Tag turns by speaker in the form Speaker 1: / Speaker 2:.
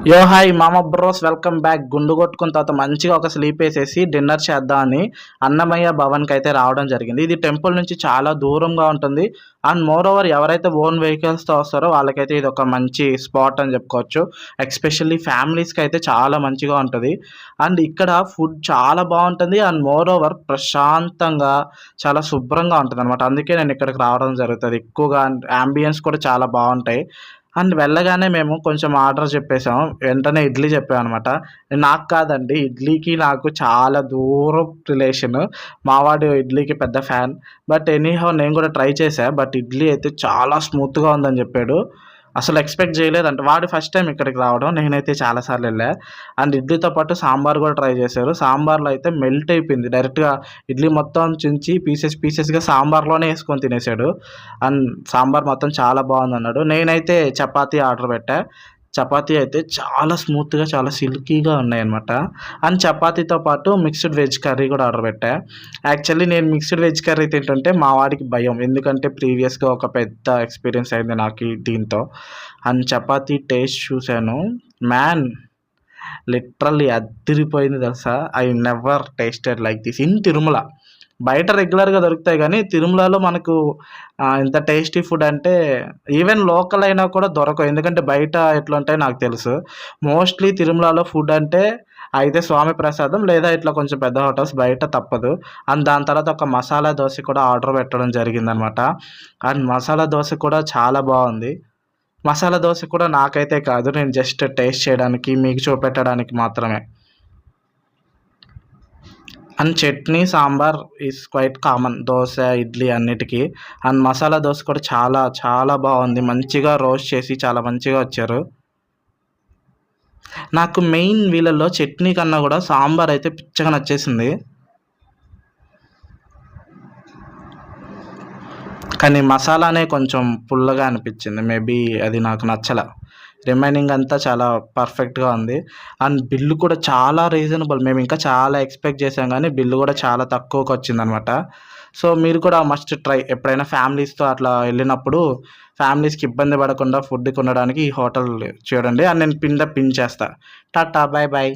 Speaker 1: యో హాయ్ మామ bros, welcome back. గుండు కొట్టుకున్న తర్వాత మంచిగా ఒక స్లీప్ వేసేసి డిన్నర్ చేద్దామని అన్నమయ్య భవన్కి అయితే రావడం జరిగింది. ఇది టెంపుల్ నుంచి చాలా దూరంగా ఉంటుంది. అండ్ మోర్ ఓవర్ ఎవరైతే ఓన్ వెహికల్స్తో వస్తారో వాళ్ళకైతే ఇది ఒక మంచి స్పాట్ అని చెప్పుకోవచ్చు. ఎక్స్పెషల్లీ ఫ్యామిలీస్కి అయితే చాలా మంచిగా ఉంటుంది. అండ్ ఇక్కడ ఫుడ్ చాలా బాగుంటుంది. అండ్ మోర్ ఓవర్ ప్రశాంతంగా చాలా శుభ్రంగా ఉంటుంది అనమాట. అందుకే నేను ఇక్కడికి రావడం జరుగుతుంది ఎక్కువగా. అంబియన్స్ కూడా చాలా బాగుంటాయి. అండ్ వెళ్ళగానే మేము కొంచెం ఆర్డర్ చెప్పేసాం. వెంటనే ఇడ్లీ చెప్పామనమాట. నాకు కాదండి, ఇడ్లీకి నాకు చాలా దూరం రిలేషను. మావాడు ఇడ్లీకి పెద్ద ఫ్యాన్. బట్ ఎనీహౌ నేను కూడా ట్రై చేశా. బట్ ఇడ్లీ అయితే చాలా స్మూత్‌గా ఉందని చెప్పాడు. అసలు ఎక్స్‌పెక్ట్ చేయలేదంట. వాడు ఫస్ట్ టైమ్ ఇక్కడికి రావడం. నేనైతే చాలా సార్లు ఎళ్ళా. అండ్ ఇడ్లీతో పాటు సాంబార్ కూడా ట్రై చేశారు. సాంబార్‌లో అయితే మెల్ట్ అయిపోయింది. డైరెక్ట్‌గా ఇడ్లీ మొత్తం చించి పీసెస్‌గా సాంబార్‌లోనే యేసుకొని తినేసాడు. అండ్ సాంబార్ మొత్తం చాలా బాగుందన్నాడు. నేనైతే చపాతీ ఆర్డర్ పెట్టా. చపాతీ అయితే చాలా స్మూత్‌గా, చాలా సిల్కీగా ఉన్నాయన్నమాట. అండ్ చపాతీతో పాటు మిక్స్డ్ వెజ్ కర్రీ కూడా ఆర్డర్ పెట్టా. యాక్చువల్లీ నేను మిక్స్డ్ వెజ్ కర్రీ తింటుంటే మా వాడికి భయం. ఎందుకంటే ప్రీవియస్‌గా ఒక పెద్ద ఎక్స్‌పీరియన్స్ అయింది నాకి దీంతో. అండ్ చపాతీ టేస్ట్ చూసాను. మ్యాన్, లిటరల్లీ అద్దిరిపోయింది తెలుసా! I never tasted like this in Tirumala. బయట రెగ్యులర్‌గా దొరుకుతాయి గానీ, తిరుమలలో మనకు ఇంత టేస్టీ ఫుడ్ అంటే ఈవెన్ లోకల్ అయినా కూడా దొరకవు. ఎందుకంటే బయట ఎట్లుంటాయో నాకు తెలుసు. మోస్ట్‌లీ తిరుమలలో ఫుడ్ అంటే అయితే స్వామి ప్రసాదం, లేదా ఇట్లా కొంచెం పెద్ద హోటల్స్, బయట తప్పదు. అండ్ దాని తర్వాత ఒక మసాలా దోస కూడా ఆర్డర్ పెట్టడం జరిగిందనమాట. అండ్ మసాలా దోస కూడా చాలా బాగుంది. మసాలా దోస కూడా నాకైతే కాదు, నేను జస్ట్ టేస్ట్ చేయడానికి, మీకు చూపెట్టడానికి మాత్రమే. And chutney, sambar is quite common dosa, idli అన్నిటికి. అండ్ మసాలా దోస కూడా చాలా చాలా బాగుంది. మంచిగా రోస్ట్ చేసి చాలా మంచిగా వచ్చారు. నాకు మెయిన్ వీళ్ళలో చట్నీ కన్నా కూడా సాంబార్ అయితే పిచ్చగా నచ్చేసింది. కానీ మసాలానే కొంచెం పుల్లగా అనిపించింది. మేబీ అది నాకు నచ్చల. రిమైనింగ్ అంతా చాలా పర్ఫెక్ట్‌గా ఉంది. అండ్ బిల్లు కూడా చాలా రీజనబుల్. మేము ఇంకా చాలా ఎక్స్‌పెక్ట్ చేసాం గానీ బిల్లు కూడా చాలా తక్కువకొచ్చిందనమాట. సో, మీరు కూడా మస్ట్ ట్రై. ఎప్పుడైనా ఫ్యామిలీస్‌తో అట్లా ఎళ్ళినప్పుడు ఫ్యామిలీస్‌కి ఇబ్బంది పడకుండా ఫుడ్ కొనడానికి ఈ హోటల్ చూడండి. అండ్ నేను పిన్ చేస్తా. టాటా, బాయ్ బాయ్.